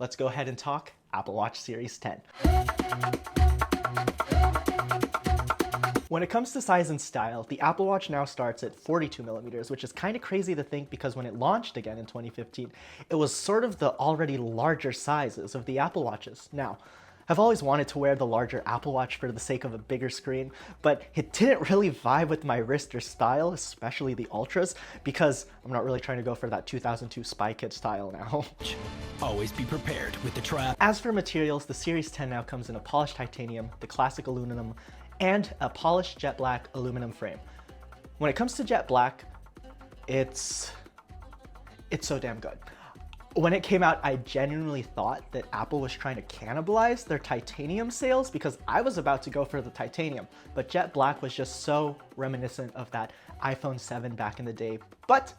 let's go ahead and talk Apple Watch Series 10. When it comes to size and style, the Apple Watch now starts at 42 millimeters, which is kind of crazy to think because when it launched again in 2015, it was sort of the already larger sizes of the Apple Watches. Now, I've always wanted to wear the larger Apple Watch for the sake of a bigger screen, but it didn't really vibe with my wrist or style, especially the Ultras, because I'm not really trying to go for that 2002 Spy Kid style now. Always be prepared with the trap. As for materials, the Series 10 now comes in a polished titanium, the classic aluminum, and a polished jet black aluminum frame. When it comes to jet black, it's so damn good. When it came out, I genuinely thought that Apple was trying to cannibalize their titanium sales because I was about to go for the titanium, but jet black was just so reminiscent of that iPhone 7 back in the day. But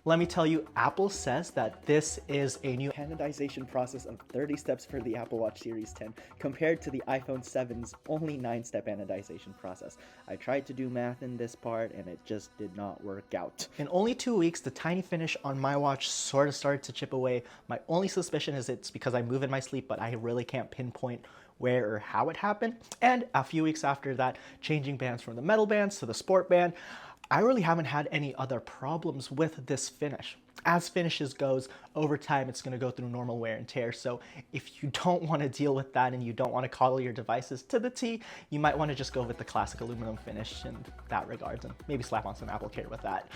let me tell you, Apple says that this is a new anodization process of 30 steps for the Apple Watch Series 10 compared to the iPhone 7's only 9-step anodization process. I tried to do math in this part and it just did not work out. In only 2 weeks, the tiny finish on my watch sort of started to chip away. My only suspicion is it's because I move in my sleep, but I really can't pinpoint where or how it happened. And a few weeks after that, changing bands from the metal bands to the sport band, I really haven't had any other problems with this finish. As finishes goes, over time it's going to go through normal wear and tear, so if you don't want to deal with that and you don't want to coddle your devices to the T, you might want to just go with the classic aluminum finish in that regard and maybe slap on some Apple Care with that.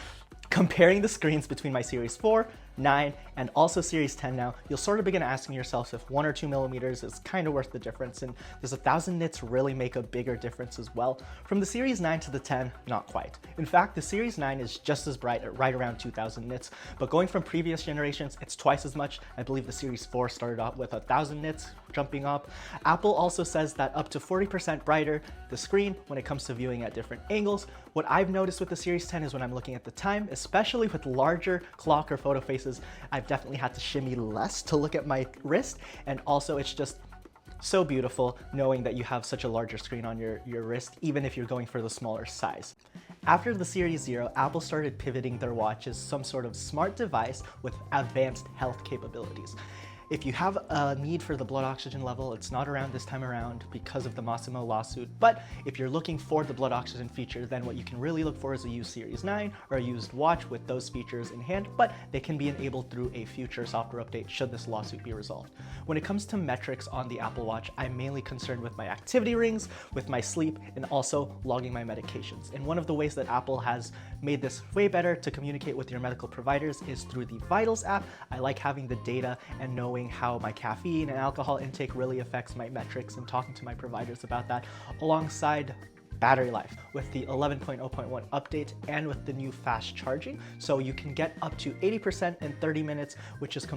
Comparing the screens between my Series 4, 9, and also Series 10 now, you'll sort of begin asking yourself if 1 or 2 millimeters is kind of worth the difference, and does 1,000 nits really make a bigger difference as well? From the Series 9 to the 10, not quite. In fact, the Series 9 is just as bright at right around 2,000 nits, but going from previous generations, it's twice as much. I believe the Series 4 started off with 1,000 nits, jumping up. Apple also says that up to 40% brighter the screen when it comes to viewing at different angles. What I've noticed with the Series 10 is when I'm looking at the time, especially with larger clock or photo faces, I've definitely had to shimmy less to look at my wrist, and also it's just so beautiful knowing that you have such a larger screen on your wrist, even if you're going for the smaller size. After the Series 0, Apple started pivoting their watch as some sort of smart device with advanced health capabilities. If you have a need for the blood oxygen level, it's not around this time around because of the Masimo lawsuit, but if you're looking for the blood oxygen feature, then what you can really look for is a used Series 9 or a used watch with those features in hand, but they can be enabled through a future software update should this lawsuit be resolved. When it comes to metrics on the Apple Watch, I'm mainly concerned with my activity rings, with my sleep, and also logging my medications. And one of the ways that Apple has made this way better to communicate with your medical providers is through the Vitals app. I like having the data and knowing how my caffeine and alcohol intake really affects my metrics and talking to my providers about that, alongside battery life with the 11.0.1 update and with the new fast charging. So you can get up to 80% in 30 minutes, which is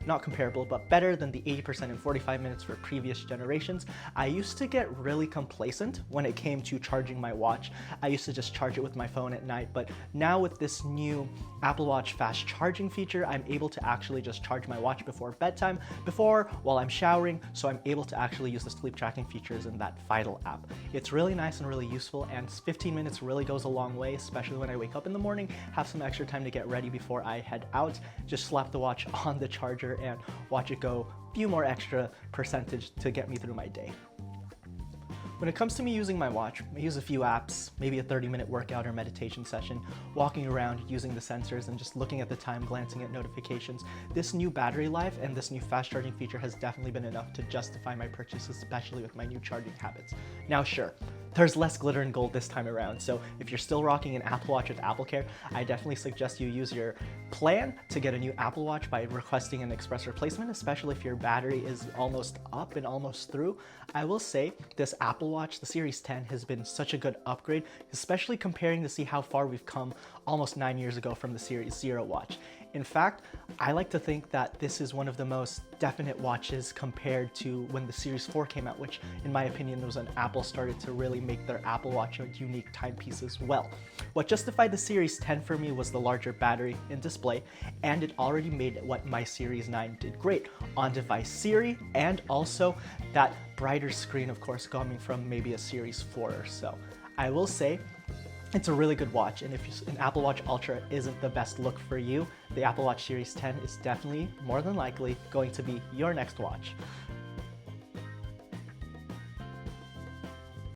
not comparable, but better than the 80% in 45 minutes for previous generations. I used to get really complacent when it came to charging my watch. I used to just charge it with my phone at night, but now with this new Apple Watch fast charging feature, I'm able to actually just charge my watch before bedtime, while I'm showering, so I'm able to actually use the sleep tracking features in that Vital app. It's really nice and really useful, and 15 minutes really goes a long way, especially when I wake up in the morning, have some extra time to get ready before I head out, just slap the watch on the charger and watch it go a few more extra percentage to get me through my day. When it comes to me using my watch, I use a few apps, maybe a 30-minute workout or meditation session, walking around using the sensors and just looking at the time, glancing at notifications. This new battery life and this new fast charging feature has definitely been enough to justify my purchase, especially with my new charging habits. Now sure, there's less glitter and gold this time around, so if you're still rocking an Apple Watch with Apple Care, I definitely suggest you use your plan to get a new Apple Watch by requesting an express replacement, especially if your battery is almost up and almost through. I will say this Apple Watch, the Series 10, has been such a good upgrade, especially comparing to see how far we've come almost 9 years ago from the Series 0 watch. In fact, I like to think that this is one of the most definite watches compared to when the Series 4 came out, which in my opinion was when Apple started to really make their Apple Watch a unique timepiece as well. What justified the Series 10 for me was the larger battery and display, and it already made what my Series 9 did great: on-device Siri, and also that brighter screen, of course, coming from maybe a Series 4 or so. I will say, It's a really good watch, and if an Apple Watch Ultra isn't the best look for you, the Apple Watch Series 10 is definitely, more than likely, going to be your next watch.